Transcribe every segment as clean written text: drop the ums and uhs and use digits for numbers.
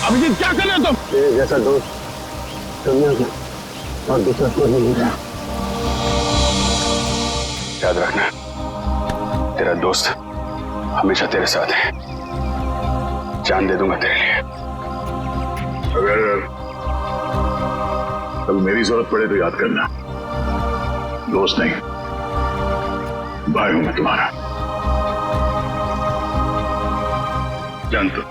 अभिजीत क्या कर रहे हो तुम? तेरे जैसा दोस्त दुनिया में और दूसरा कोई नहीं मिला। याद रखना, तेरा दोस्त हमेशा तेरे साथ है। जान दे दूंगा तेरे लिए। अगर कल मेरी जरूरत पड़े तो याद करना, दोस्त नहीं भाई हूं मैं तुम्हारा। जान तो।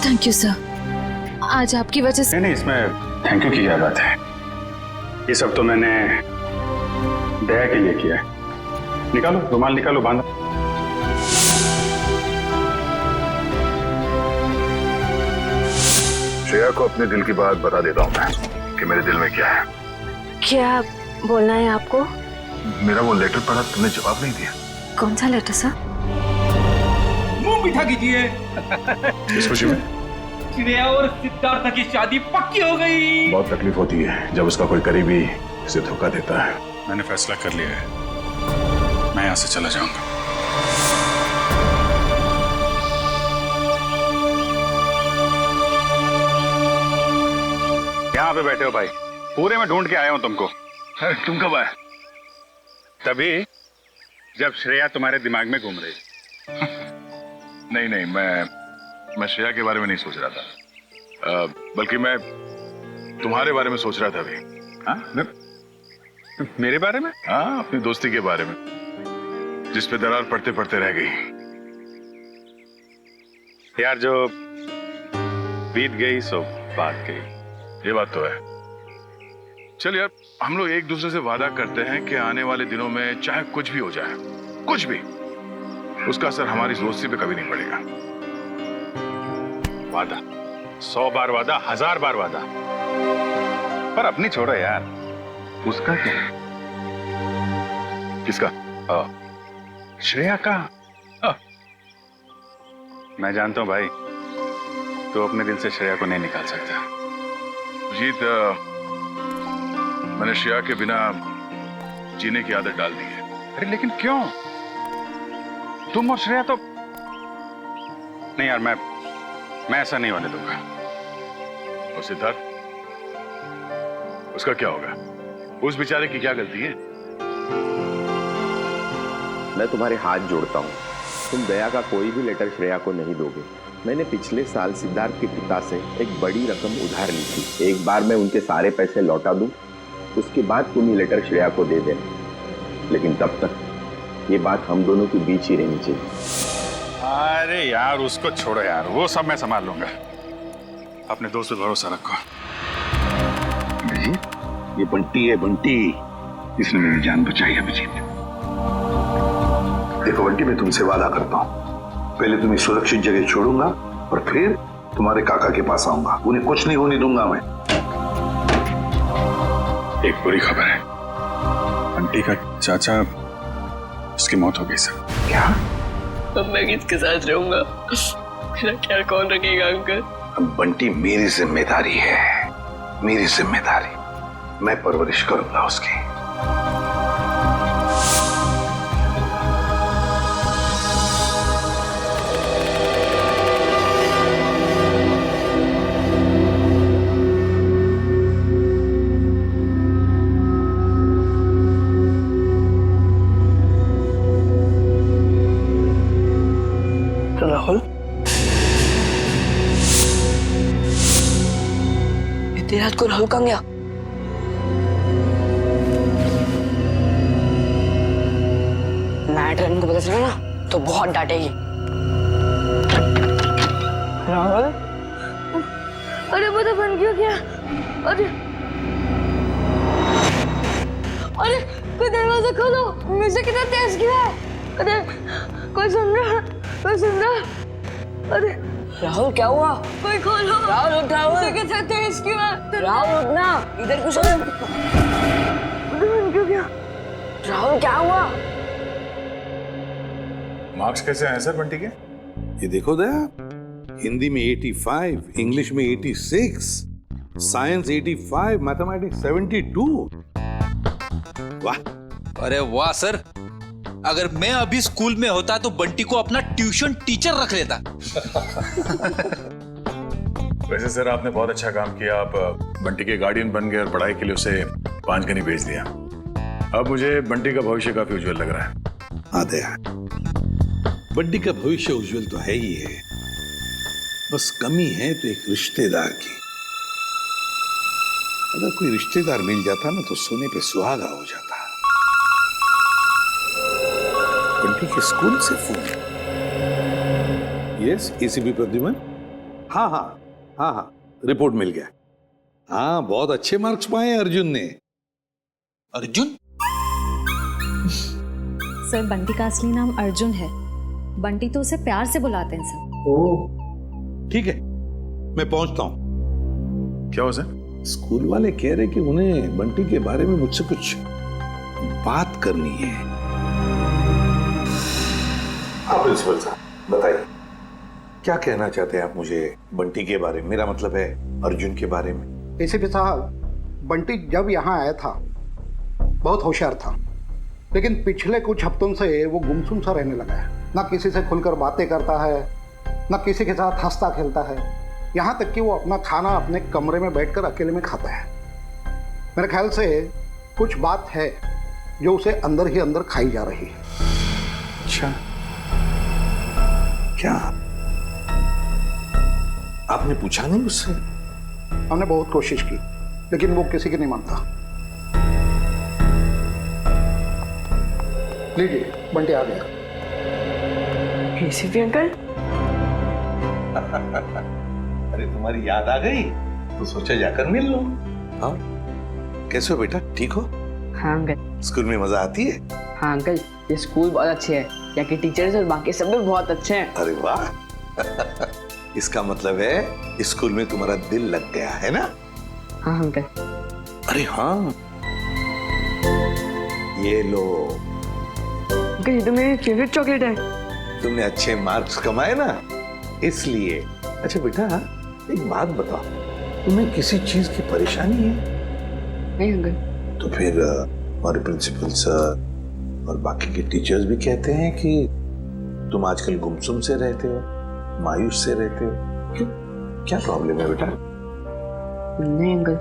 थैंक यू सर, आज आपकी वजह से। नहीं, इसमें थैंक यू की क्या बात है। ये सब तो मैंने दया के लिए किया है। निकालो रुमाल, निकालो, बांधो। श्रेया को अपने दिल की बात बता देता हूं मैं कि मेरे दिल में क्या है। क्या बोलना है आपको? मेरा वो लेटर पढ़ा, तुमने जवाब नहीं दिया। कौन सा लेटर सर? मुंह मीठा कीजिए। इस खुशी में श्रेया और सिद्धार्थ की शादी पक्की हो गई। बहुत तकलीफ होती है जब उसका कोई करीबी उसे धोखा देता है। मैंने फैसला कर लिया है, मैं यहां से चला जाऊंगा। यहाँ पे बैठे हो भाई, पूरे में ढूंढ के आया हूं तुमको। अरे तुम कब आए? तभी जब श्रेया तुम्हारे दिमाग में घूम रही। नहीं नहीं, मैं श्रेया के बारे में नहीं सोच रहा था, बल्कि मैं तुम्हारे बारे में सोच रहा था अभी। हाँ? मेरे बारे में? हाँ, अपनी दोस्ती के बारे में, जिस पे दरार पड़ते पड़ते रह गई। यार, जो बीत गई सो बात गई। ये बात तो है। चल यार, हम लोग एक दूसरे से वादा करते हैं कि आने वाले दिनों में चाहे कुछ भी हो जाए, कुछ भी, उसका असर हमारी दोस्ती पे कभी नहीं पड़ेगा। वादा 100 बार वादा, 1000 बार वादा, पर अपनी छोड़ो यार। उसका क्या है? किसका? श्रेया का। मैं जानता हूं भाई, तो अपने दिल से श्रेया को नहीं निकाल सकता। जीत, मैंने श्रेया के बिना जीने की आदत डाल दी है। अरे लेकिन क्यों? तुम और श्रेया तो नहीं यार, मैं ऐसा नहीं होने दूंगा। और सिद्धार्थ, उसका क्या होगा? उस बेचारे की क्या गलती है? मैं तुम्हारे हाथ जोड़ता हूँ, तुम दया का कोई भी लेटर श्रेया को नहीं दोगे। मैंने पिछले साल सिद्धार्थ के पिता से एक बड़ी रकम उधार ली थी। एक बार मैं उनके सारे पैसे लौटा दूं, उसके बाद तुम ये लेटर श्रेया को दे देना। लेकिन तब तक ये बात हम दोनों के बीच ही रहनी चाहिए। अरे यार, उसको छोड़ो यार, वो सब मैं संभाल लूंगा। अपने दोस्त पे भरोसा रखो। अभिजीत, ये बंटी है, बंटी। इसने मेरी जान बचाई अभिजीत। देखो बंटी, मैं तुमसे वादा करता हूँ, पहले तुम्हें सुरक्षित जगह छोड़ूंगा और फिर तुम्हारे काका के पास आऊंगा। उन्हें कुछ नहीं होने दूंगा मैं। एक बुरी खबर है, आंटी का चाचा, उसकी मौत हो गई सर। क्या? अब मैं किसके साथ रहूंगा? मेरा ख्याल कौन रखेगा अंकल? अब बंटी मेरी जिम्मेदारी है, मेरी जिम्मेदारी। मैं परवरिश करूंगा उसकी। राहुल, इतनी रात को राहुल कहाँ गया? मैटर इनको पता चला ना तो बहुत डांटेगी। राहुल, अरे पता बन क्यों गया? अरे अरे, कोई दरवाजा खोलो, म्यूजिक कितना तेज गिरा है। अरे कोई सुन रहा? कोई सुन रहा? अरे राहुल क्या हुआ? कोई खोलो। राहुल उठ, राहुल। म्यूजिक कितना तेज क्यों है? राहुल उठना, इधर कुछ पता बन क्यों गया? राहुल क्या हुआ? मार्क्स कैसे आए सर बंटी के? ये देखो दया, हिंदी में 85, इंग्लिश में 86, साइंस 85, मैथमेटिक्स 72। वाह! अरे वाह सर, अगर मैं अभी स्कूल में होता तो बंटी को अपना ट्यूशन टीचर रख लेता। वैसे सर आपने बहुत अच्छा काम किया, आप बंटी के गार्डियन बन गए और पढ़ाई के लिए उसे पांचगनी भेज दिया। अब मुझे बंटी का भविष्य काफी उज्जवल लग रहा है। हाँ दया, बंटी का भविष्य उज्जवल तो है ही है, बस कमी है तो एक रिश्तेदार की। अगर कोई रिश्तेदार मिल जाता ना तो सोने पे सुहागा हो जाता। बंटी के स्कूल से फोन। Yes, ACP Pradyuman. हाँ हाँ हाँ हाँ, रिपोर्ट मिल गया। हाँ, बहुत अच्छे मार्क्स पाए अर्जुन ने। अर्जुन? सर, बंटी का असली नाम अर्जुन है। बंटी तो उसे प्यार से बुलाते हैं सर। ओह, ठीक है, मैं पहुंचता हूं। क्या हो सर? स्कूल वाले कह रहे कि उन्हें बंटी के बारे में मुझसे कुछ बात करनी है। हाँ प्रिंसिपल साहब, बताइए क्या कहना चाहते हैं आप मुझे बंटी के बारे में? मेरा मतलब है अर्जुन के बारे में। एसीपी साहब, बंटी जब यहाँ आया था बहुत होशियार था, लेकिन पिछले कुछ हफ्तों से वो गुमसुम सा रहने लगा है। ना किसी से खुलकर बातें करता है, ना किसी के साथ हंसता खेलता है। यहाँ तक कि वो अपना खाना अपने कमरे में बैठकर अकेले में खाता है। मेरे ख्याल से कुछ बात है जो उसे अंदर ही अंदर खाई जा रही है। अच्छा, क्या आपने पूछा नहीं उससे? हमने बहुत कोशिश की, लेकिन वो किसी की नहीं मानता। लीजिए, बंटी आ गया। ACP uncle. अरे तुम्हारी याद आ गई तो सोचा जाकर मिल लो। हाँ, कैसे हो बेटा, ठीक हो? हाँ अंकल। स्कूल में मजा आती है? हाँ अंकल, ये स्कूल बहुत अच्छे है, यहाँ के टीचर्स और बाकी सब भी बहुत अच्छे हैं। अरे वाह, इसका मतलब है स्कूल में तुम्हारा दिल लग गया है ना? हाँ अंकल। अरे हाँ, ये लो। अंकल, ये तो मेरी फेवरेट चॉकलेट है। तुमने अच्छे मार्क्स कमाए ना, इसलिए। अच्छा बेटा, एक बात बताओ, तुम्हें किसी चीज की परेशानी है? नहीं अंकल। तो फिर हमारे प्रिंसिपल सर और बाकी के टीचर्स भी कहते हैं कि तुम आजकल गुमसुम से रहते हो, मायूस से रहते हो। क्यों, क्या प्रॉब्लम है बेटा? नहीं अंकल,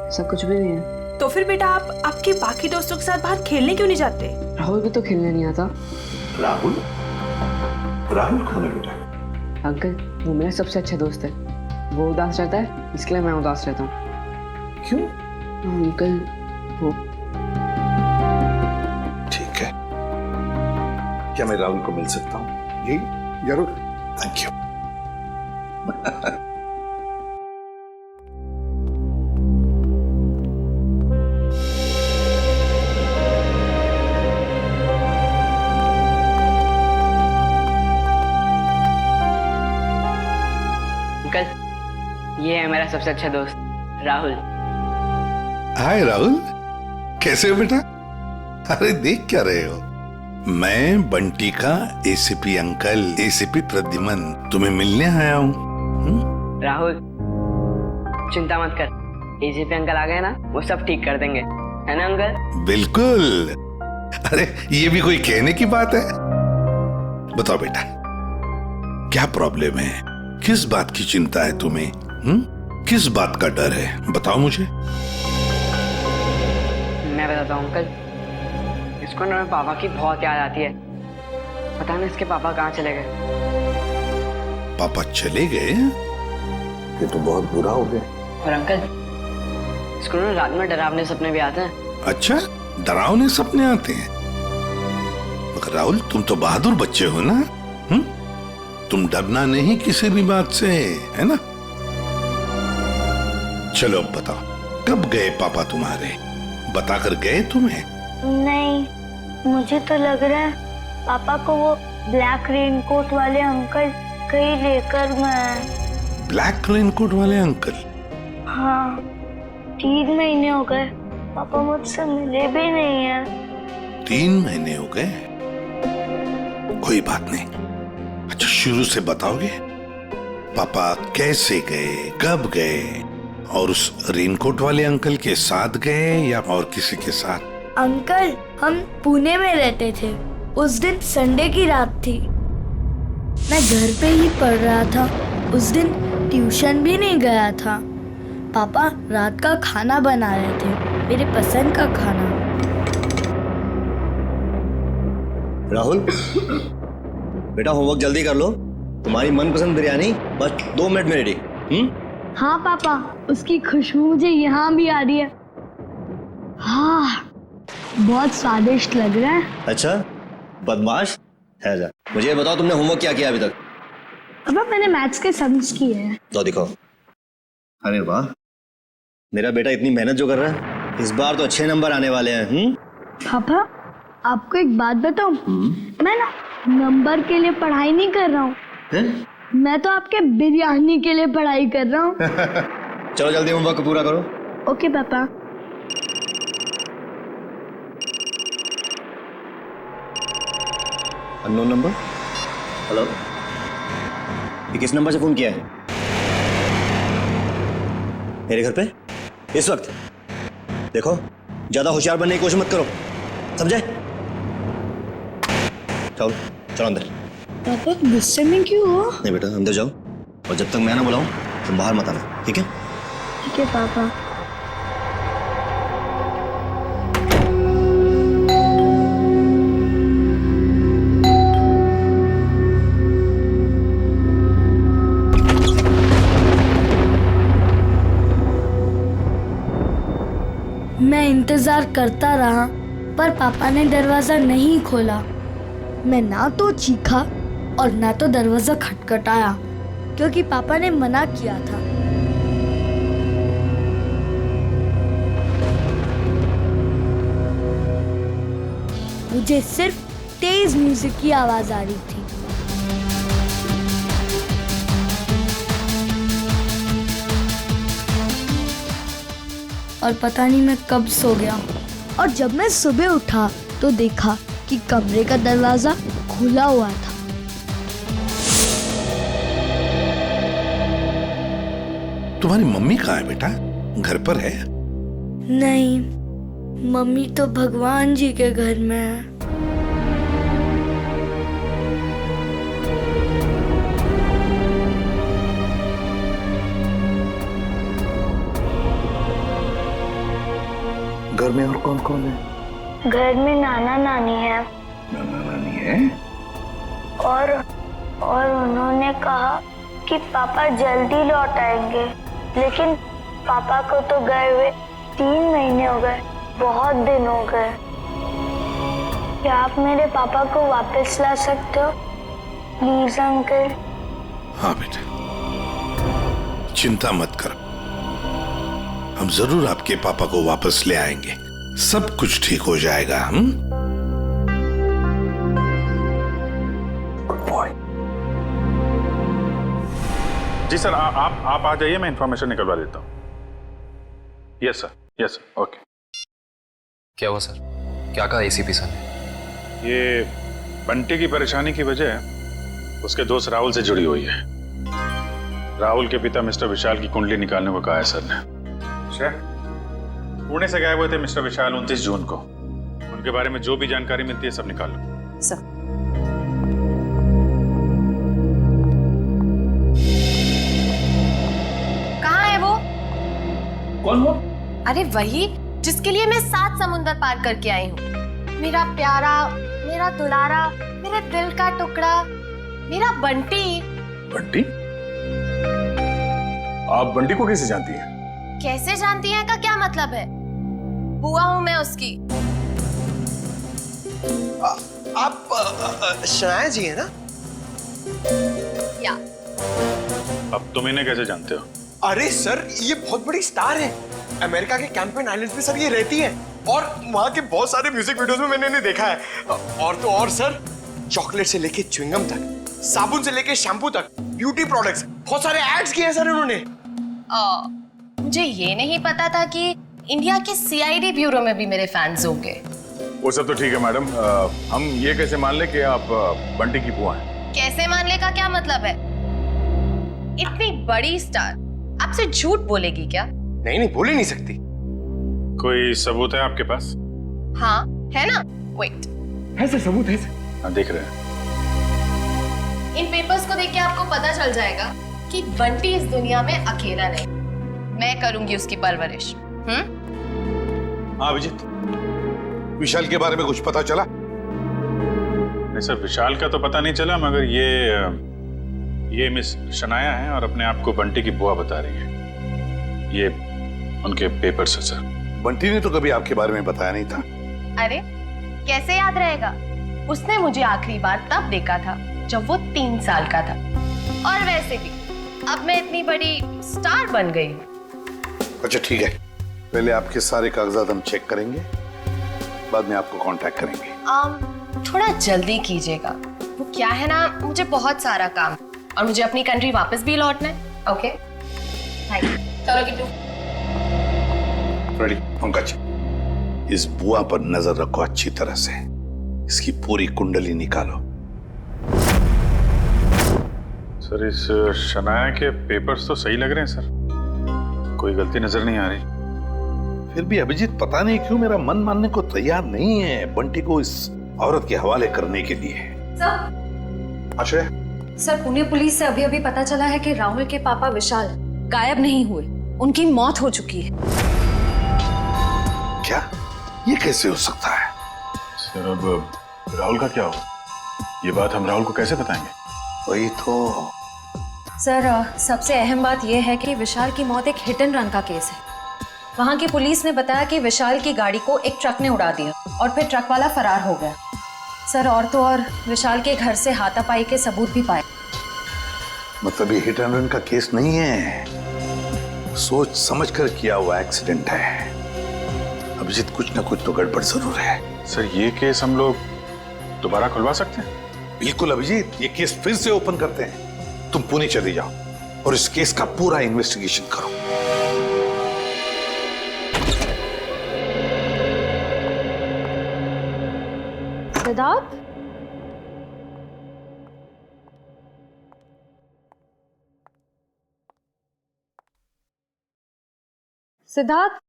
ऐसा कुछ भी नहीं है। तो फिर बेटा आप आपके बाकी दोस्तों के साथ बाहर खेलने क्यों नहीं जाते? राहुल भी तो खेलने नहीं आता। राहुल? राहुल कौन है बेटा? अंकल, वो मेरा सबसे अच्छा दोस्त है। वो उदास रहता है, इसके लिए मैं उदास रहता हूँ। क्यों? अंकल, वो। ठीक है, क्या मैं राहुल को मिल सकता हूँ? जी जरूर। Thank you. अंकल, ये है मेरा सबसे अच्छा दोस्त राहुल। हाय राहुल, कैसे हो बेटा? अरे देख क्या रहे हो? मैं बंटी का एसीपी अंकल, एसीपी प्रद्युमन तुम्हें मिलने आया हूँ। राहुल, चिंता मत कर, एसीपी अंकल आ गए ना, वो सब ठीक कर देंगे, है ना अंकल? बिल्कुल। अरे ये भी कोई कहने की बात है? बताओ बेटा, क्या प्रॉब्लम है? किस बात की चिंता है तुम्हें? किस बात का डर है? बताओ मुझे। मैं बताता हूँ अंकल, इसको ना पापा की बहुत याद आती है। पता नहीं इसके पापा कहाँ चले गए। पापा चले गए? ये तो बहुत बुरा हो गया। और अंकल, इसको ना रात में डरावने सपने भी आते हैं। अच्छा, डरावने सपने आते हैं? मगर राहुल, तुम तो बहादुर बच्चे हो ना? तुम डरना नहीं किसी भी बात से, है ना? चलो अब बताओ, कब गए पापा तुम्हारे? बताकर गए तुम्हें? नहीं, मुझे तो लग रहा है पापा को वो ब्लैक रेनकोट वाले अंकल कहीं लेकर गए। ब्लैक रेनकोट वाले अंकल? हाँ, 3 महीने हो गए पापा मुझसे मिले भी नहीं है। 3 महीने हो गए? कोई बात नहीं। अच्छा, शुरू से बताओगे? पापा कैसे गए, कब गए, और उस रेनकोट वाले अंकल के साथ गए या और किसी के साथ? अंकल, हम पुणे में रहते थे। उस दिन संडे की रात थी। मैं घर पे ही पढ़ रहा था। उस दिन ट्यूशन भी नहीं गया था। पापा रात का खाना बना रहे थे, मेरे पसंद का खाना। राहुल, बेटा होमवर्क जल्दी कर लो। तुम्हारी मनपसंद बिरयानी बस 2 मिनट में रेडी। हाँ पापा, उसकी खुशबू मुझे यहाँ भी आ रही है। हाँ, बहुत स्वादिष्ट लग रहा है। अच्छा, बदमाश है जा। मुझे ये बताओ, तुमने होमवर्क क्या किया अभी तक? पापा मैंने मैथ्स के सम्स किए हैं। तो दिखाओ। अरे वाह, मेरा बेटा इतनी मेहनत जो कर रहा है, इस बार तो अच्छे नंबर आने वाले हैं। पापा आपको एक बात बताऊं, मैं ना नंबर के लिए पढ़ाई नहीं कर रहा हूँ, मैं तो आपके बिरयानी के लिए पढ़ाई कर रहा हूँ। चलो जल्दी होमवर्क पूरा करो। ओके पापा। Unknown number. हेलो, ये किस नंबर से फोन किया है? मेरे घर पे इस वक्त? देखो, ज्यादा होशियार बनने की कोशिश मत करो, समझे? चलो चलो अंदर। पापा गुस्से में क्यों हो? नहीं बेटा, अंदर जाओ, और जब तक मैं ना बुलाऊं तुम बाहर मत आना, ठीक है? ठीक है पापा। मैं इंतजार करता रहा, पर पापा ने दरवाजा नहीं खोला। मैं ना तो चीखा और ना तो दरवाजा खटखटाया, क्योंकि पापा ने मना किया था। मुझे सिर्फ तेज म्यूजिक की आवाज आ रही थी। और पता नहीं मैं कब सो गया, और जब मैं सुबह उठा तो देखा कि कमरे का दरवाजा खुला हुआ था। तुम्हारी मम्मी कहाँ है बेटा? घर पर है? नहीं, मम्मी तो भगवान जी के घर में है। घर में और कौन कौन है? घर में नाना नानी है। नाना नानी है? और उन्होंने कहा कि पापा जल्दी लौट आएंगे, लेकिन पापा को तो गए हुए 3 महीने हो गए, बहुत दिन हो गए। क्या आप मेरे पापा को वापस ला सकते हो प्लीज अंकल? हाँ बेटा, चिंता मत करो, हम जरूर आपके पापा को वापस ले आएंगे। सब कुछ ठीक हो जाएगा। हम जी सर, आप आ जाइए, मैं इंफॉर्मेशन निकलवा देता हूँ। Yes sir, okay. क्या हुआ सर? क्या कहा एसीपी सर ने? ये बंटी की परेशानी की वजह उसके दोस्त राहुल से जुड़ी हुई है। राहुल के पिता मिस्टर विशाल की कुंडली निकालने को कहा है सर ने। पुणे से गायब हुए थे मिस्टर विशाल 29 जून को। उनके बारे में जो भी जानकारी मिलती है सब निकाल लो। सर, कहाँ है वो? कौन वो? अरे वही जिसके लिए मैं 7 समुंदर पार करके आई हूँ। मेरा प्यारा, मेरा दुलारा, मेरे दिल का टुकड़ा, मेरा बंटी। बंटी? आप बंटी को कैसे जानती हैं? कैसे जानती हैं का क्या मतलब है? बुआ हूँ मैं उसकी। आप शनाया जी है ना? या। अब तुम इन्हें कैसे जानते हो? अरे सर, ये बहुत बड़ी स्टार है। अमेरिका के कैंपेन आइलैंड्स में सर ये रहती है, और वहाँ के बहुत सारे म्यूजिक वीडियोस में मैंने इन्हें देखा है। और तो और सर, चॉकलेट से लेके च्युइंगम तक, साबुन से लेके शैम्पू तक, ब्यूटी प्रोडक्ट्स, बहुत सारे एड्स किए हैं सर इन्होंने। मुझे ये नहीं पता था कि इंडिया के सीआईडी ब्यूरो में भी मेरे फैंस होंगे। वो सब तो ठीक है मैडम, हम ये कैसे मान ले कि आप बंटी की बुआ हैं? कैसे मान ले का क्या मतलब है? इतनी बड़ी स्टार आपसे झूठ बोलेगी क्या? नहीं, बोल ही नहीं सकती। कोई सबूत है आपके पास? हाँ है ना, वेट। है सर, सबूत है सर। हाँ देख रहे हैं। इन पेपर्स को देख के आपको पता चल जाएगा कि बंटी इस दुनिया में अकेला नहीं, मैं करूंगी उसकी परवरिश। हाँ अभिजीत, विशाल के बारे में कुछ पता चला? नहीं सर, विशाल का तो पता नहीं चला, मगर ये मिस शनाया है और अपने आप को बंटी की बुआ बता रही है। ये उनके पेपर्स है सर। बंटी ने तो कभी आपके बारे में बताया नहीं था। अरे कैसे याद रहेगा, उसने मुझे आखिरी बार तब देखा था जब वो 3 साल का था। और वैसे भी अब मैं इतनी बड़ी स्टार बन गई हूँ। अच्छा ठीक है, पहले आपके सारे कागजात हम चेक करेंगे, बाद में आपको कांटेक्ट करेंगे। थोड़ा जल्दी कीजिएगा, वो क्या है ना, मुझे बहुत सारा काम और मुझे अपनी कंट्री वापस भी लौटना है। Okay thank you. चलो किट्टू। रेडी पंकज, इस बुआ पर नजर रखो अच्छी तरह से, इसकी पूरी कुंडली निकालो। सर इस शनाया के पेपर्स तो सही लग रहे हैं सर, कोई गलती नजर नहीं आ रही। फिर भी अभिजीत पता नहीं क्यों मेरा मन मानने को तैयार नहीं है बंटी को इस औरत के हवाले करने के लिए। सर, आश्रय, सर पुणे पुलिस से अभी अभी पता चला है कि राहुल के पापा विशाल गायब नहीं हुए, उनकी मौत हो चुकी है। क्या? ये कैसे हो सकता है? सर अब राहुल का क्या होगा, ये बात हम राहुल को कैसे बताएंगे? वही तो। सर सबसे अहम बात यह है कि विशाल की मौत एक हिट एंड रन का केस है। वहां की पुलिस ने बताया कि विशाल की गाड़ी को एक ट्रक ने उड़ा दिया और फिर ट्रक वाला फरार हो गया। सर और तो और विशाल के घर से हाथापाई के सबूत भी पाए। मतलब ये हिट एंड रन का केस नहीं है, सोच समझ कर किया हुआ एक्सीडेंट है। अभिजीत कुछ ना कुछ तो गड़बड़ जरूर है। सर ये केस हम लोग दोबारा खुलवा सकते हैं? बिल्कुल अभिजीत, ये केस फिर से ओपन करते हैं। तुम पुणे चले जाओ और इस केस का पूरा इन्वेस्टिगेशन करो। सिद्धार्थ, सिद्धार्थ,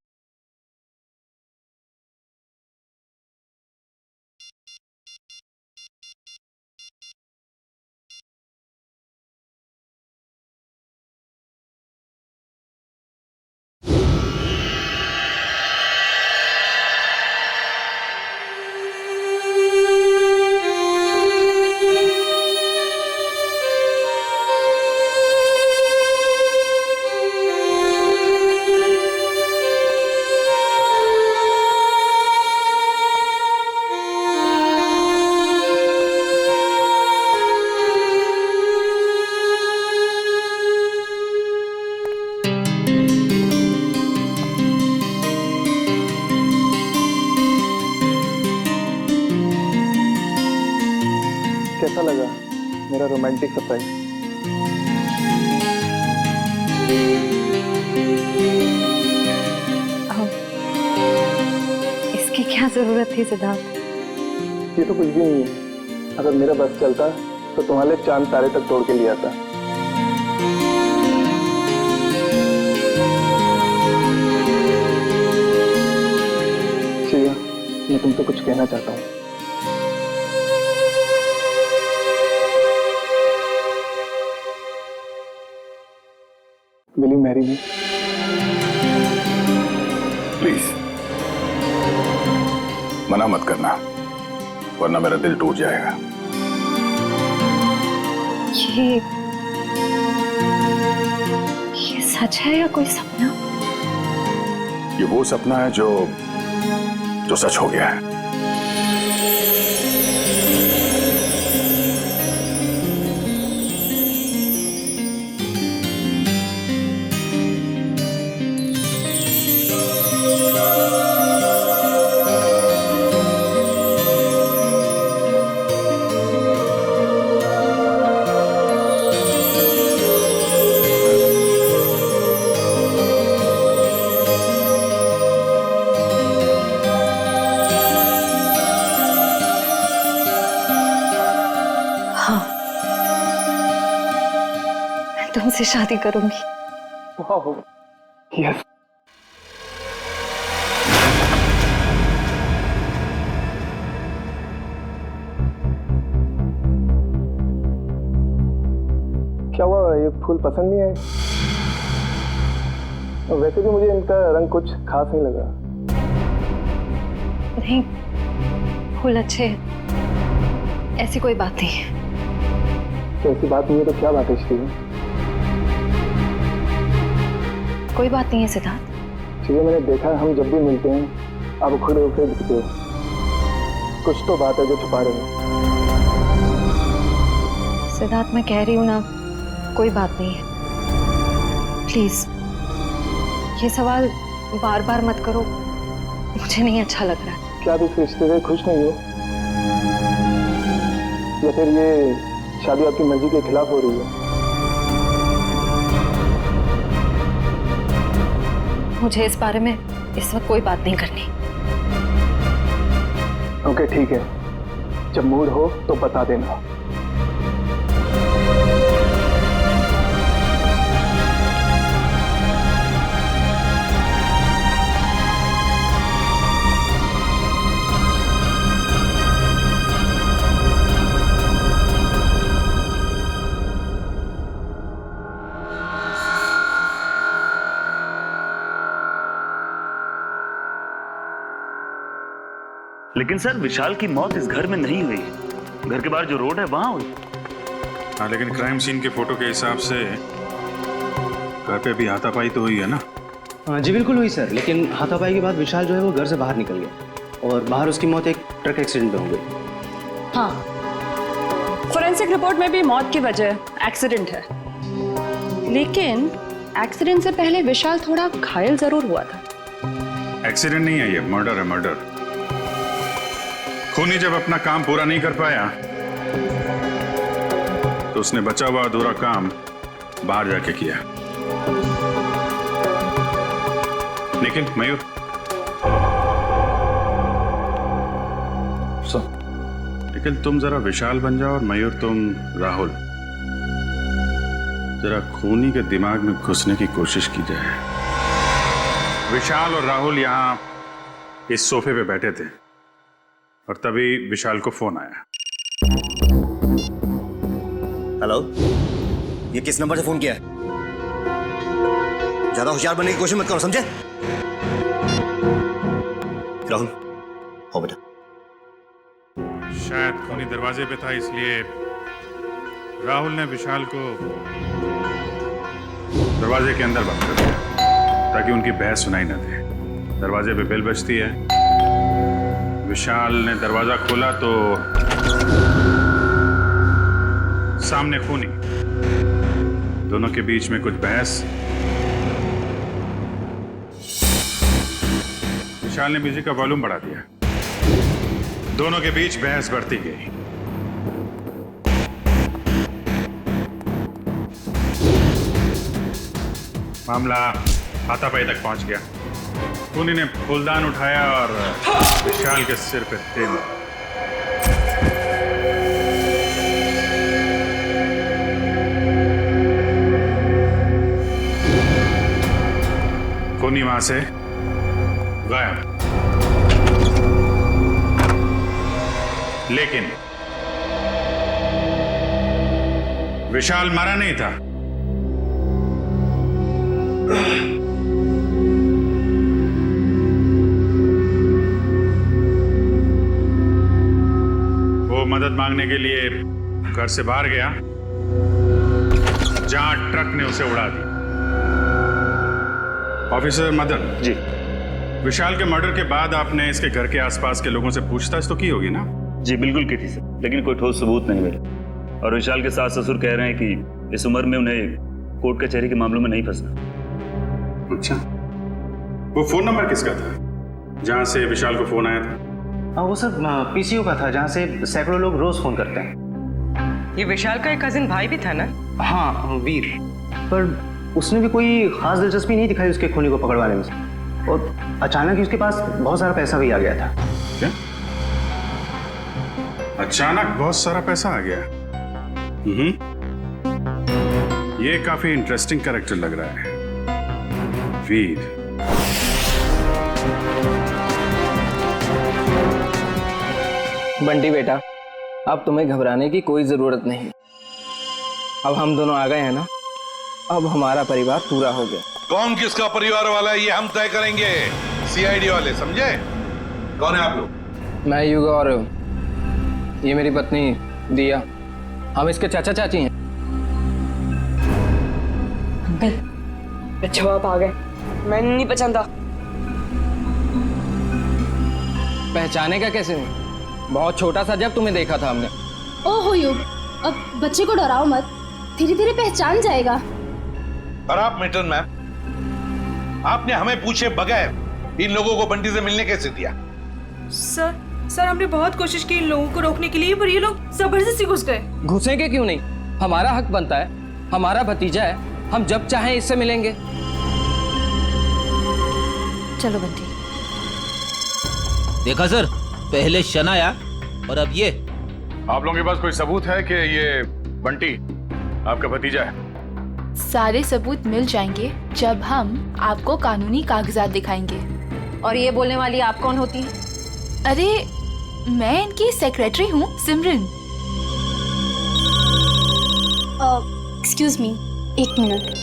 कैसा लगा मेरा रोमांटिक सरप्राइज? इसकी क्या जरूरत थी सिद्धार्थ? ये तो कुछ भी नहीं है। अगर मेरा बस चलता तो तुम्हारे चांद तारे तक तोड़ के ले आता। शिया, मैं तुमसे कुछ कहना चाहता हूँ। Will you marry me? Please मना मत करना, वरना मेरा दिल टूट जाएगा। ये सच है या कोई सपना? ये वो सपना है जो सच हो गया है। तुमसे शादी करूंगी। यस। क्या हुआ, ये फूल पसंद नहीं आए? वैसे भी मुझे इनका रंग कुछ खास नहीं लगा। नहीं, फूल अच्छे हैं, ऐसी कोई बात नहीं है। तो ऐसी बात नहीं है तो क्या बात है श्री? कोई बात नहीं है सिद्धार्थ। श्री, मैंने देखा हम जब भी मिलते हैं आप उखड़े उखड़े दिखते हो। कुछ तो बात है जो छुपा रहे हो। सिद्धार्थ, मैं कह रही हूँ ना, कोई बात नहीं है। प्लीज ये सवाल बार बार मत करो, मुझे नहीं अच्छा लग रहा है। क्या आप इस रिश्ते से खुश नहीं हो, या फिर ये शादी आपकी मर्जी के खिलाफ हो रही है? मुझे इस बारे में इस वक्त कोई बात नहीं करनी। ओके ठीक है, जब मूड हो तो बता देना। लेकिन सर, विशाल की मौत इस घर में नहीं हुई, घर के बाहर जो रोड है वहां हुई। हाँ, लेकिन क्राइम सीन के फोटो के हिसाब से घर पे भी हाथापाई तो हुई है ना? हाँ जी बिल्कुल हुई सर, लेकिन हाथापाई के बाद विशाल जो है वो घर से बाहर निकल गया और बाहर उसकी मौत एक ट्रक एक्सीडेंट में हो गई। हाँ, फोरेंसिक रिपोर्ट में भी मौत की वजह एक्सीडेंट है, लेकिन एक्सीडेंट से पहले विशाल थोड़ा घायल जरूर हुआ था। एक्सीडेंट नहीं है ये, मर्डर है, मर्डर। खूनी जब अपना काम पूरा नहीं कर पाया तो उसने बचा हुआ अधूरा काम बाहर जाके किया। लेकिन मयूर, लेकिन तुम जरा विशाल बन जाओ और मयूर तुम राहुल। जरा खूनी के दिमाग में घुसने की कोशिश की जाए। विशाल और राहुल यहां इस सोफे पे बैठे थे और तभी विशाल को फोन आया। हेलो, ये किस नंबर से फोन किया है? ज्यादा होशियार बनने की कोशिश मत करो, समझे? राहुल, हो बेटा। शायद खूनी दरवाजे पे था, इसलिए राहुल ने विशाल को दरवाजे के अंदर बंद कर दिया ताकि उनकी बहस सुनाई न दे। दरवाजे पे बेल बजती है, विशाल ने दरवाजा खोला तो सामने खूनी, दोनों के बीच में कुछ बहस। विशाल ने म्यूजिक का वॉल्यूम बढ़ा दिया, दोनों के बीच बहस बढ़ती गई। मामला हाथापाई तक पहुंच गया। खूनी ने फूलदान उठाया और विशाल के सिर पे दे दिया। खूनी वहां से गायब। लेकिन विशाल मरा नहीं था। वो मदद मांगने के लिए घर से बाहर गया जहां ट्रक ने उसे उड़ा दी। ऑफिसर मदन जी, विशाल के मर्डर के बाद आपने इसके घर के आसपास के लोगों से पूछताछ तो की होगी ना? जी बिल्कुल की थी सर, लेकिन कोई ठोस सबूत नहीं मिला। और विशाल के सास ससुर कह रहे हैं कि इस उम्र में उन्हें कोर्ट कचहरी के मामलों में नहीं फंसना। अच्छा, वो फोन नंबर किसका था जहां से विशाल को फोन आया था? हाँ, वो सर पीसीओ का था, जहाँ से सैकड़ों लोग रोज फोन करते हैं। ये विशाल का एक कजिन भाई भी था ना? हाँ, वीर। पर उसने भी कोई खास दिलचस्पी नहीं दिखाई उसके खूनी को पकड़वाने में, और अचानक ही उसके पास बहुत सारा पैसा भी आ गया था। क्या? अचानक बहुत सारा पैसा आ गया? ये काफी इंटरेस्टिंग कैरेक्टर लग रहा है, वीर। बंटी बेटा, अब तुम्हें घबराने की कोई जरूरत नहीं। अब हम दोनों आ गए हैं ना, अब हमारा परिवार पूरा हो गया। कौन किसका परिवार वाला है ये हम तय करेंगे, सीआईडी वाले, समझे? कौन है आप लोग? मैं युग और ये मेरी पत्नी दिया, हम इसके चाचा चाची हैं। अंकल अच्छा आप आ गए, मैंने नहीं पहचाना। पहचाने का कैसे नहीं, बहुत छोटा सा जब तुम्हें देखा था हमने। ओहो युग, अब बच्चे को डराओ मत, धीरे धीरे पहचान जाएगा। और आप मिल्टन मैम, आपने हमें पूछे बगैर इन लोगों को बंटी से मिलने कैसे दिया? सर हमने बहुत कोशिश की इन लोगों को रोकने के लिए, पर ये लोग जबरदस्ती घुस गए। घुसेंगे क्यों नहीं, हमारा हक बनता है, हमारा भतीजा है, हम जब चाहें इससे मिलेंगे। चलो बंटी। देखा सर, पहले शनाया और अब ये। आप लोगों के पास कोई सबूत है कि ये बंटी आपका भतीजा है? सारे सबूत मिल जाएंगे जब हम आपको कानूनी कागजात दिखाएंगे। और ये बोलने वाली आप कौन होती है? अरे मैं इनकी सेक्रेटरी हूँ, सिमरन। एक्सक्यूज मी, एक मिनट।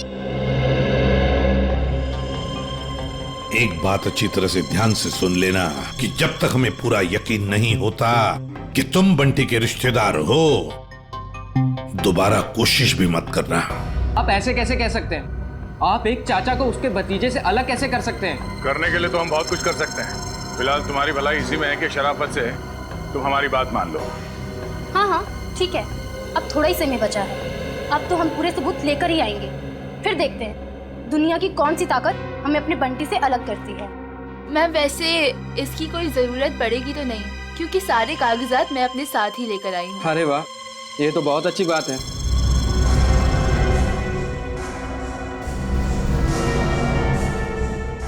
एक बात अच्छी तरह से ध्यान से सुन लेना कि जब तक हमें पूरा यकीन नहीं होता कि तुम बंटी के रिश्तेदार हो, दोबारा कोशिश भी मत करना। आप ऐसे कैसे कह सकते हैं? आप एक चाचा को उसके भतीजे से अलग कैसे कर सकते हैं? करने के लिए तो हम बहुत कुछ कर सकते हैं। फिलहाल तुम्हारी भलाई इसी में है कि शराफत से तुम हमारी बात मान लो। हाँ ठीक है, अब थोड़ा ही समय बचा है, अब तो हम पूरे सबूत लेकर ही आएंगे, फिर देखते हैं दुनिया की कौन सी ताकत हमें अपने बंटी से अलग करती है। मैम वैसे इसकी कोई जरूरत पड़ेगी तो नहीं, क्योंकि सारे कागजात मैं अपने साथ ही लेकर आई हूँ। अरे वाह, ये तो बहुत अच्छी बात है।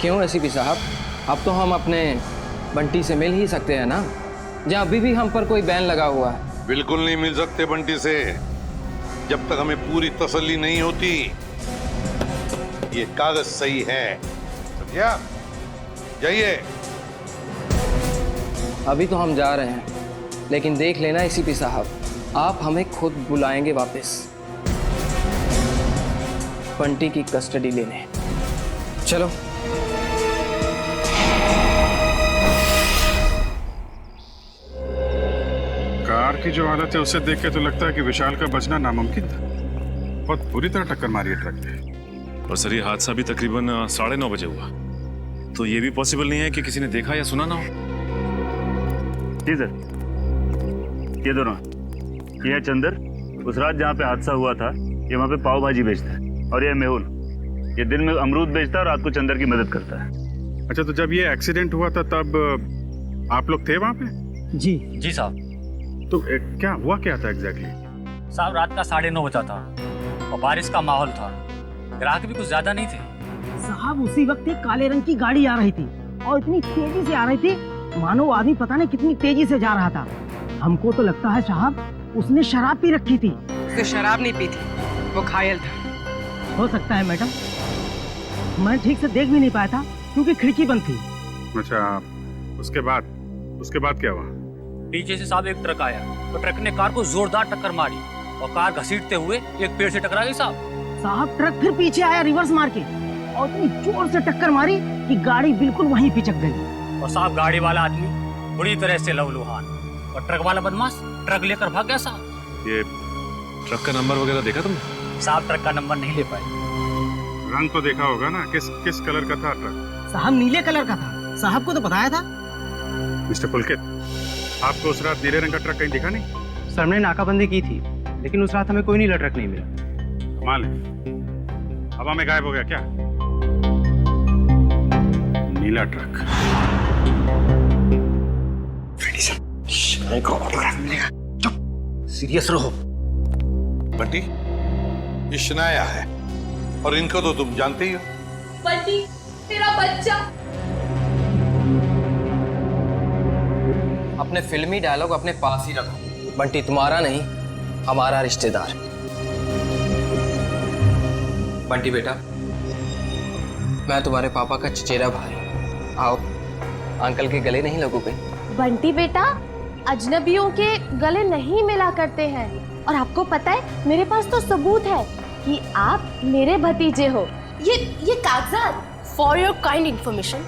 क्यों एसीपी साहब, अब तो हम अपने बंटी से मिल ही सकते हैं ना, जहाँ अभी भी हम पर कोई बैन लगा हुआ है। बिल्कुल नहीं मिल सकते बंटी से, जब तक हमें पूरी तसल्ली नहीं होती ये कागज सही है। समझिया? जाइए। अभी तो हम जा रहे हैं, लेकिन देख लेना एसीपी साहब, आप हमें खुद बुलाएंगे वापस बंटी की कस्टडी लेने। चलो। कार की जो हालत है उसे देख के तो लगता है कि विशाल का बचना नामुमकिन था। बहुत बुरी तरह टक्कर मारी है ट्रक ने। और सर ये हादसा भी तकरीबन 9:30 बजे हुआ, तो ये भी पॉसिबल नहीं है कि किसी ने देखा या सुना ना हो। जी सर, ये दोनों, ये है चंदर, उस रात जहाँ पे हादसा हुआ था ये वहाँ पे पाव भाजी बेचता है, और ये मेहुल, ये दिन में अमरूद बेचता है और रात को चंदर की मदद करता है। अच्छा, तो जब ये एक्सीडेंट हुआ था तब आप लोग थे वहाँ पे? जी साहब। तो क्या हुआ, क्या था एग्जैक्टली? साहब रात का 9:30 बजा था और बारिश का माहौल था, ग्राहक भी कुछ ज्यादा नहीं थे। साहब उसी वक्त एक काले रंग की गाड़ी आ रही थी और इतनी तेजी से आ रही थी मानो आदमी पता नहीं कितनी तेजी से जा रहा था। हमको तो लगता है साहब उसने शराब पी रखी थी। उसने शराब नहीं पी थी, वो घायल था। हो सकता है मैडम, मैं ठीक से देख भी नहीं पाया था क्योंकि खिड़की बंद थी। अच्छा, उसके बाद क्या हुआ? पीछे से साहब एक ट्रक आया, तो ट्रक ने कार को जोरदार टक्कर मारी और कार घसीटते हुए एक पेड़ से टकरा गई साहब ट्रक फिर पीछे आया रिवर्स मार के और इतनी जोर से टक्कर मारी कि गाड़ी बिल्कुल वहीं पिचक गई। और साहब गाड़ी वाला आदमी बुरी तरह से लहूलुहान और ट्रक वाला बदमाश ट्रक लेकर भाग गया साहब। ये ट्रक का नंबर वगैरह देखा तुमने? साहब ट्रक का नंबर नहीं ले पाए। रंग तो देखा होगा ना, किस कलर का था ट्रक? साहब नीले कलर का था, साहब को तो बताया था। मिस्टर पुलकित, आपको उस रात नीले रंग का ट्रक कहीं दिखा नहीं? सर हमने नाकाबंदी की थी, लेकिन उस रात हमें कोई नीला ट्रक नहीं मिला। कमाल है, हवा में गायब हो गया क्या नीला ट्रक? सीरियस रहो। बंटी, ये शनाया है और इनको तो तुम जानते ही हो। बंटी, तेरा बच्चा। अपने फिल्मी डायलॉग अपने पास ही रखो। बंटी तुम्हारा नहीं, हमारा रिश्तेदार। बंटी बेटा, मैं तुम्हारे पापा का चचेरा भाई, आओ अंकल के गले नहीं लगोगे? बंटी बेटा, अजनबियों के गले नहीं मिला करते हैं, और आपको पता है मेरे पास तो सबूत है कि आप मेरे भतीजे हो। ये कागजात फॉर योर काइंड इंफॉर्मेशन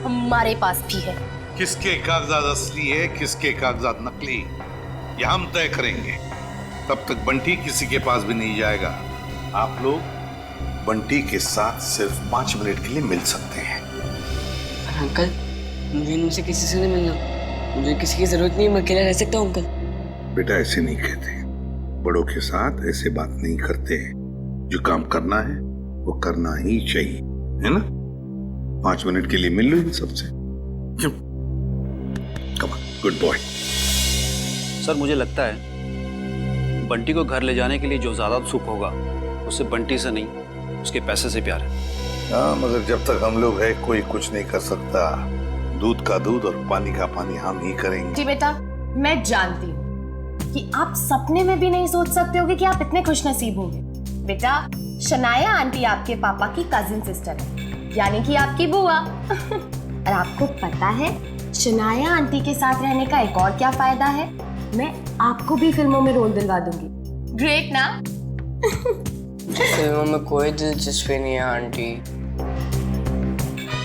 हमारे पास भी है। किसके कागजात असली है, किसके कागजात नकली, ये हम तय करेंगे। तब तक बंटी किसी के पास भी नहीं जाएगा। आप लोग बंटी के साथ सिर्फ 5 मिनट के लिए मिल सकते हैं। अंकल, मुझे इनसे किसी से नहीं मिलना, मुझे किसी की जरूरत नहीं, मैं अकेला रह सकता हूँ अंकल। बेटा ऐसे नहीं कहते, बड़ों के साथ ऐसे बात नहीं करते। जो काम करना है वो करना ही चाहिए, है ना? 5 मिनट के लिए मिल लो इन सबसे। Come on, good boy. Sir मुझे लगता है बंटी को घर ले जाने के लिए जो ज्यादा उत्सुक होगा उससे बंटी से नहीं उसके पैसे से प्यार है। हाँ, मगर जब तक हम लोग है कोई कुछ नहीं कर सकता। दूध का दूध और पानी का पानी हम ही करेंगे। जी बेटा, मैं जानती हूँ कि आप सपने में भी नहीं सोच सकते होगे कि आप इतने खुशनसीब होंगे। बेटा, शनाया आंटी आपके पापा की कजिन सिस्टर है, यानी कि आपकी बुआ। और आपको पता है शनाया आंटी के साथ रहने का एक और क्या फायदा है? मैं आपको भी फिल्मों में रोल दिलवा दूंगी। ग्रेट ना? फिल्मों में कोई दिलचस्पी नहीं है आंटी।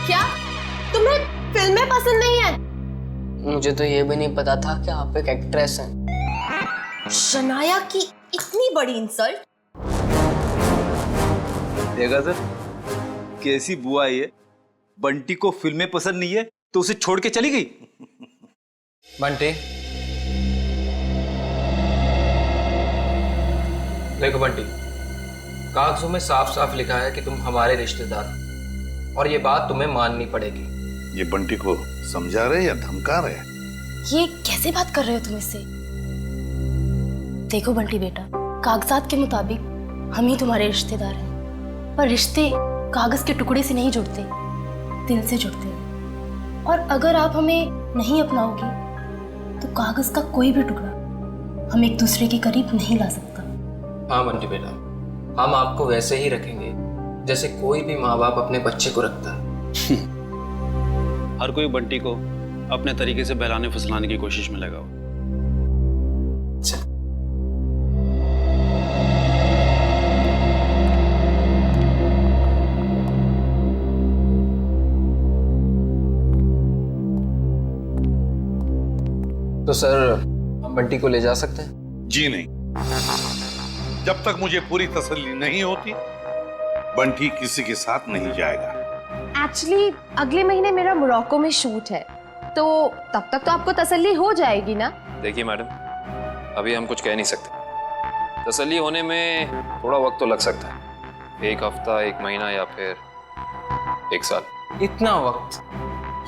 क्या तुम्हें फिल्में पसंद नहीं है? मुझे तो ये भी नहीं पता था कि आप एक एक्ट्रेस हैं। शनाया की इतनी बड़ी इंसल्ट। देखा सर कैसी बुआ ये, बंटी को फिल्में पसंद नहीं है तो उसे छोड़ के चली गई। बंटी, देखो बंटी, कागजों में साफ साफ लिखा है कि तुम हमारे रिश्तेदार हो और ये बात तुम्हें माननी पड़ेगी। ये बंटी को समझा रहे या धमका रहे? ये कैसे बात कर रहे हो तुम इससे? देखो बंटी बेटा, कागजात के मुताबिक हम ही तुम्हारे रिश्तेदार हैं, पर रिश्ते कागज के टुकड़े से नहीं जुड़ते, दिल से जुड़ते हैं। और अगर आप हमें नहीं अपनाओगे तो कागज का कोई भी टुकड़ा हम एक दूसरे के करीब नहीं ला सकता। हाँ बंटी बेटा, हम आपको वैसे ही रखेंगे जैसे कोई भी माँ बाप अपने बच्चे को रखता है। हर कोई बंटी को अपने तरीके से बहलाने फुसलाने की कोशिश में लगा हो। तो सर, हम बंटी को ले जा सकते हैं? जी नहीं, जब तक मुझे पूरी तसल्ली नहीं होती बंटी किसी के साथ नहीं जाएगा। एक्चुअली अगले महीने मेरा मोरक्को में शूट है, तो तब तक तो आपको तसल्ली हो जाएगी ना? देखिए मैडम, अभी हम कुछ कह नहीं सकते। तसल्ली होने में थोड़ा वक्त तो लग सकता है, 1 हफ्ता, 1 महीना या फिर 1 साल। इतना वक्त?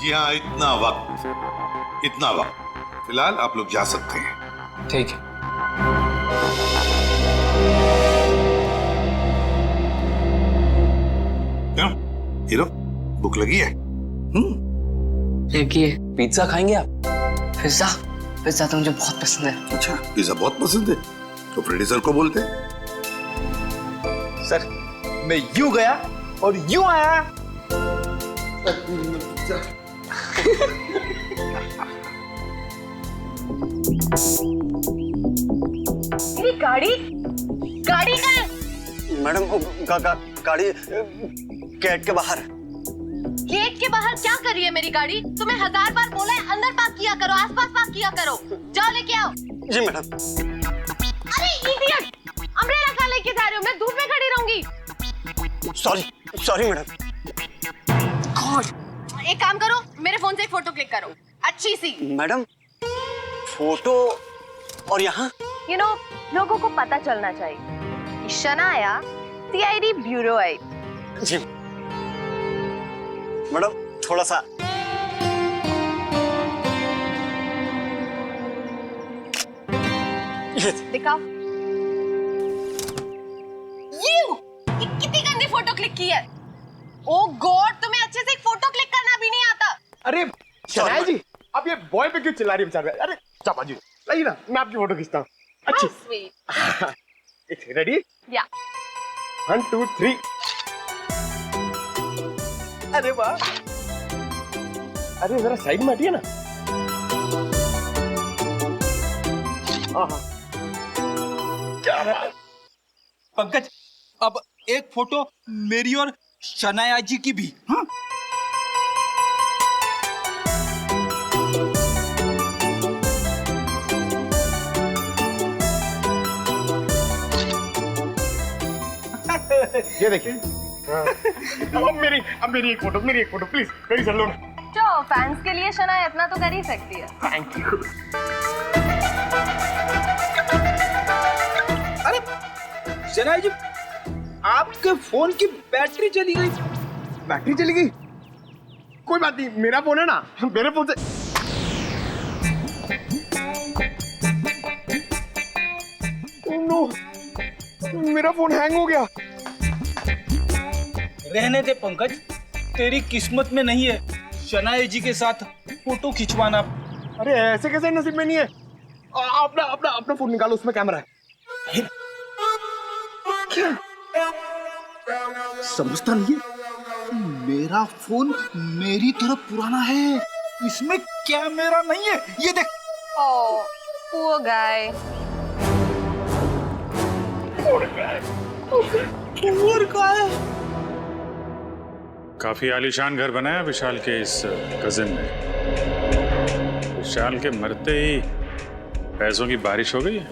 जी हाँ, इतना वक्त। फिलहाल आप लोग जा सकते हैं। ठीक है। क्यों हीरो, भूख लगी है? लगी है। पिज्जा खाएंगे आप? पिज्जा तो मुझे बहुत पसंद है। अच्छा, पिज्जा बहुत पसंद है तो प्रोड्यूसर को बोलते हैं। सर, मैं यूं गया और यूं आया। मेरी गाड़ी का है। मैडम, गाड़ी गेट के बाहर। गेट के बाहर क्या कर रही है मेरी गाड़ी? तुम्हें 1000 बार बोला है अंदर पार्क किया करो, आसपास पार्क किया करो। जाओ लेके आओ। जी मैडम। अरे इडियट, अम्ब्रेला कहाँ लेके जा रहे हो? मैं धूप में खड़ी रहूंगी। Sorry madam. गॉड, एक काम करो, मेरे फोन से एक फोटो क्लिक करो, अच्छी सी। मैडम, फोटो और यहाँ? यू नो, लोगों को पता चलना चाहिए कि शनाया सीआईडी ब्यूरो है। जी मैडम, थोड़ा सा। दिखाओ। ये कितनी गंदी फोटो क्लिक की है। ओ गॉड, तुम्हें अच्छे से एक फोटो क्लिक करना भी नहीं आता। अरे शनाया जी, आप ये बॉय पे क्यों चिल्ला रही है बेचारे? अरे चापा जी, लाइए ना, मैं आपकी फोटो खींचता हूँ। अच्छी। रेडी? या। 1 2 3। अरे वाह, अरे जरा साइड में हटिए ना। क्या बात। पंकज, अब एक फोटो मेरी और शनाया जी की भी। हाँ? ये देखिए। अब मेरी एक फोटो प्लीज, मेरी चल लो ना। तो फैंस के लिए शनाया इतना तो कर ही सकती है। Thank you. अरे शनाया जी, आपके फोन की बैटरी चली गई। बैटरी चली गई? कोई बात नहीं, मेरा फोन है ना, मेरे फोन से। नो, मेरा फोन हैंग हो गया। रहने दे पंकज, तेरी किस्मत में नहीं है शनाया जी के साथ फोटो खिंचवाना। अरे ऐसे कैसे नसीब में नहीं है? अपना फोन निकालो, उसमें कैमरा है। क्या समझता नहीं है? मेरा फोन मेरी तरफ पुराना है, इसमें कैमरा नहीं है। ये देख। ओह, poor guy। Poor guy। काफी आलीशान घर बनाया विशाल के इस कजिन ने। विशाल के मरते ही पैसों की बारिश हो गई है।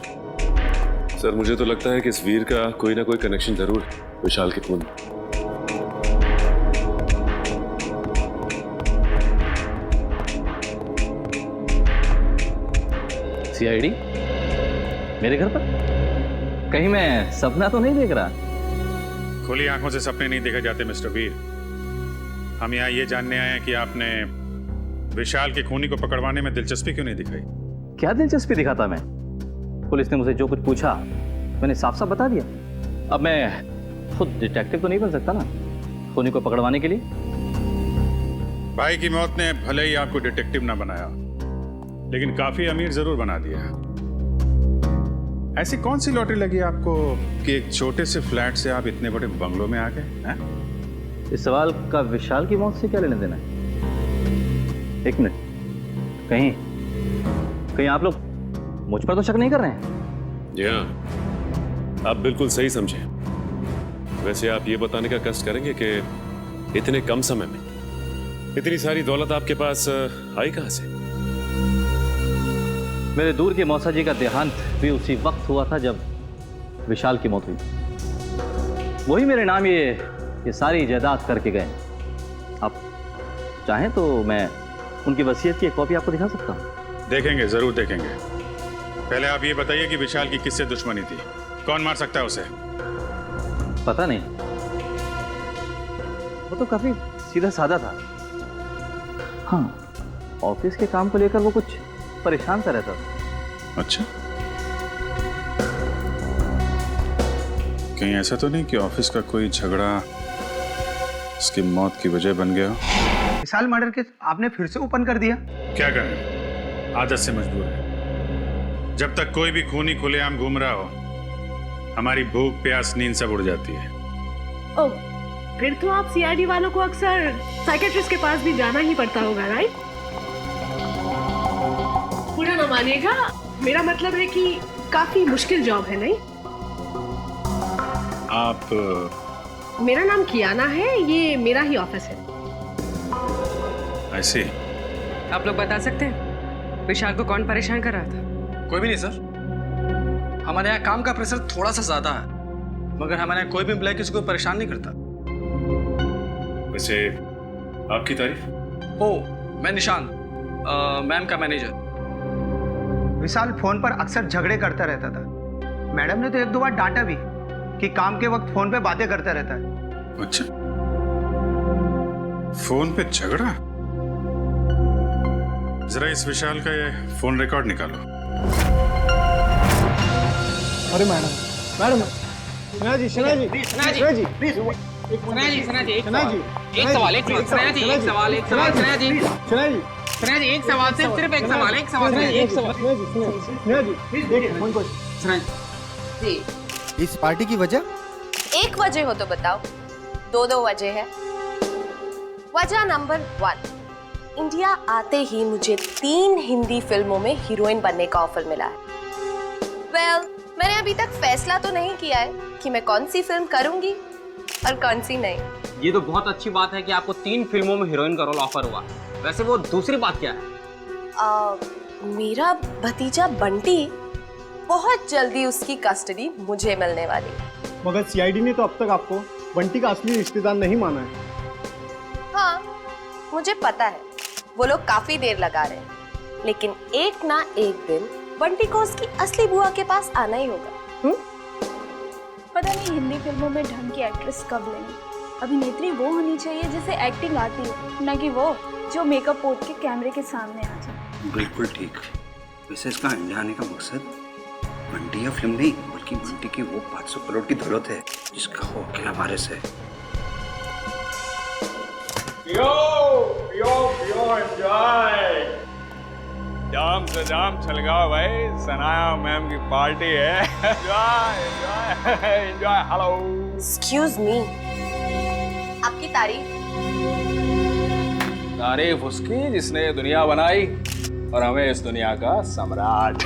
सर मुझे तो लगता है कि इस वीर का कोई ना कोई कनेक्शन जरूर है विशाल के खून। सीआईडी मेरे घर पर? कहीं मैं सपना तो नहीं देख रहा? खुली आंखों से सपने नहीं देखे जाते मिस्टर वीर। हम यहाँ ये जानने आए हैं कि आपने विशाल के खूनी को पकड़वाने में दिलचस्पी क्यों नहीं दिखाई? क्या दिलचस्पी दिखाता मैं? पुलिस ने मुझे जो कुछ पूछा मैंने साफ साफ बता दिया। अब मैं खुद डिटेक्टिव तो नहीं बन सकता ना खूनी को पकड़वाने के लिए। भाई की मौत ने भले ही आपको डिटेक्टिव ना बनाया, लेकिन काफी अमीर जरूर बना दिया। ऐसी कौन सी लॉटरी लगी आपको कि एक छोटे से फ्लैट से आप इतने बड़े बंगलों में आ गए? इस सवाल का विशाल की मौत से क्या लेना देना है? एक मिनट, कहीं आप लोग मुझ पर तो शक नहीं कर रहे हैं? जी हाँ, आप बिल्कुल सही समझे। वैसे आप ये बताने का कष्ट करेंगे कि इतने कम समय में इतनी सारी दौलत आपके पास आई कहां से? मेरे दूर के मौसा जी का देहांत भी उसी वक्त हुआ था जब विशाल की मौत हुई। वही मेरे नाम ये सारी जायदाद करके गए। आप चाहें तो मैं उनकी वसीयत की एक कॉपी आपको दिखा सकता हूं। देखेंगे, जरूर देखेंगे। पहले आप ये बताइए कि विशाल की किससे दुश्मनी थी? कौन मार सकता है उसे? पता नहीं, वो तो काफी सीधा साधा था। हाँ, ऑफिस के काम को लेकर वो कुछ परेशान सा रहता था। अच्छा, कहीं ऐसा तो नहीं कि ऑफिस का कोई झगड़ा उसकी मौत की वजह बन गया? विशाल मर्डर केस आपने फिर से ओपन कर दिया। क्या करें, आदत से मजबूर है। जब तक कोई भी खूनी खुलेआम घूम रहा हो, हमारी भूख प्यास नींद सब उड़ जाती है। ओह, फिर तो आप सीआईडी वालों को अक्सर साइकेट्रिस्ट के पास भी जाना ही पड़ता होगा, राइट? पूरा ना मानिएगा, मेरा मतलब है कि काफी मुश्किल जॉब है, नहीं? आप मेरा नाम कियाना है, ये मेरा ही ऑफिस है। ऐसे आप लोग बता सकते हैं विशाल को कौन परेशान कर रहा था? कोई भी नहीं सर। हमारे यहाँ काम का प्रेशर थोड़ा सा ज्यादा है, मगर हमारे यहाँ कोई भी एम्प्लॉय किसी को परेशान नहीं करता। वैसे आपकी तारीफ? मैं निशान, मैम का मैनेजर। विशाल फोन पर अक्सर झगड़े करता रहता था। मैडम ने तो एक दो बार डांटा भी कि काम के वक्त फोन पे बातें करता रहता है। अच्छा, फोन पे झगड़ा? जरा इस विशाल का ये फोन रिकॉर्ड निकालो। अरे मैडम, सना जी, एक जी, इस पार्टी की वजह? एक वजह हो तो बताओ, दो वजह है। वजह नंबर 1, इंडिया आते ही मुझे 3 हिंदी फिल्मों में हीरोइन बनने का ऑफर मिला है। वेल, मैंने अभी तक फैसला तो नहीं किया है कि मैं कौन सी फिल्म करूंगी और कौन सी नहीं। ये तो बहुत अच्छी बात है कि आपको 3 फिल्मों में हीरोइन का रोल ऑफर हुआ। वैसे वो दूसरी बात क्या है? मेरा भतीजा बंटी, बहुत जल्दी उसकी कस्टडी मुझे मिलने वाली। मगर सीआईडी ने तो अब तक आपको बंटी का असली रिश्तेदार नहीं माना है। हाँ, मुझे पता है वो लोग काफी देर लगा रहे हैं, लेकिन एक ना एक दिन बंटी को उसकी असली बुआ के पास आना ही होगा। पता नहीं हिंदी फिल्मों में ढंग की एक्ट्रेस कब लेंगे। अभिनेत्री वो होनी चाहिए जिसे एक्टिंग आती हो, न कि वो जो मेकअप पोत के कैमरे के सामने आ जाए। बिल्कुल ठीक। वैसे इसका इंडिया आने का मकसद बंटी या फिल्म नहीं, बल्कि बंटी की वो 500 करोड़ की दौलत है जिसका वो अकेला वारिस है। एंजॉय। जाम से जाम छलगाओ भाई, सनाया मैम की पार्टी है। Enjoy enjoy enjoy. Hello. Excuse me, आपकी तारीफ उसकी जिसने ये दुनिया बनाई और हमें इस दुनिया का सम्राट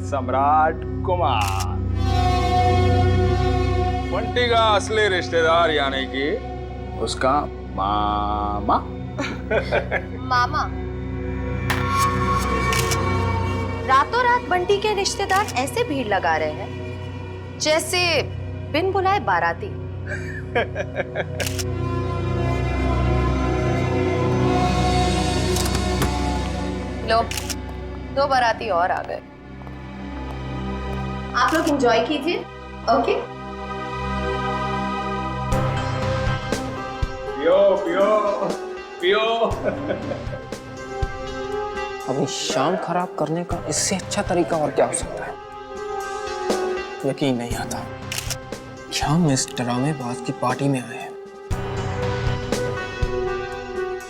सम्राट कुमार। बंटी का असली रिश्तेदार यानी कि उसका मामा। मामा? रातों रात बंटी के रिश्तेदार ऐसे भीड़ लगा रहे हैं जैसे बिन बुलाए बाराती। लो, 2 बाराती और आ गए। आप लोग एंजॉय कीजिए। ओके। पियो पियो पियो। अपनी शाम खराब करने का इससे अच्छा तरीका और क्या हो सकता है? यकीन नहीं आता कि हम इस ड्रामेबाज की पार्टी में आए हैं।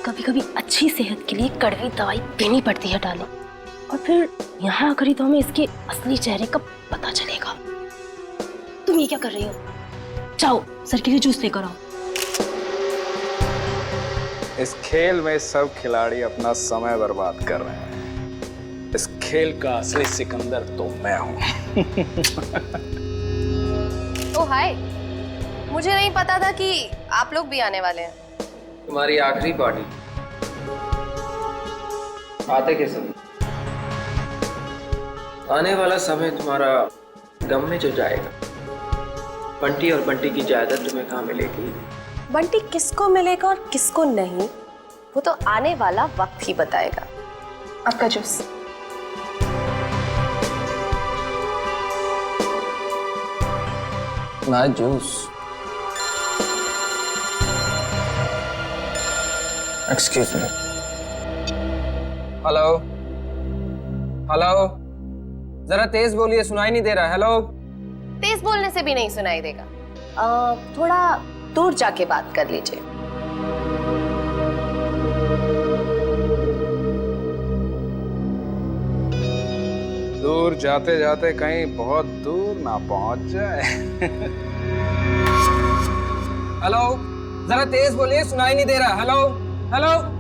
कभी कभी अच्छी सेहत के लिए कड़वी दवाई पीनी पड़ती है डालो, और फिर यहाँ आकर ही तो हमें इसके असली चेहरे का पता चलेगा। तुम ये क्या कर रही हो? जाओ सर के लिए जूस लेकर आओ। इस खेल में सब खिलाड़ी अपना समय बर्बाद कर रहे हैं। इस खेल का असली सिकंदर तो मैं हूं। ओ हाय, मुझे नहीं पता था कि आप लोग भी आने वाले हैं। तुम्हारी आखिरी पार्टी आते के समय, आने वाला समय तुम्हारा गम में जो जाएगा। बंटी और बंटी की जायदाद तुम्हें कहाँ मिलेगी? बंटी किसको मिलेगा और किसको नहीं, वो तो आने वाला वक्त ही बताएगा। आपका जूस। ना juice. Excuse me. Hello hello, जरा तेज बोलिए, सुनाई नहीं दे रहा। हेलो। तेज बोलने से भी नहीं सुनाई देगा। थोड़ा दूर जाके बात कर लीजिए। दूर जाते जाते कहीं बहुत दूर ना पहुंच जाए। हेलो, जरा तेज बोलिए, सुनाई नहीं दे रहा। Hello hello.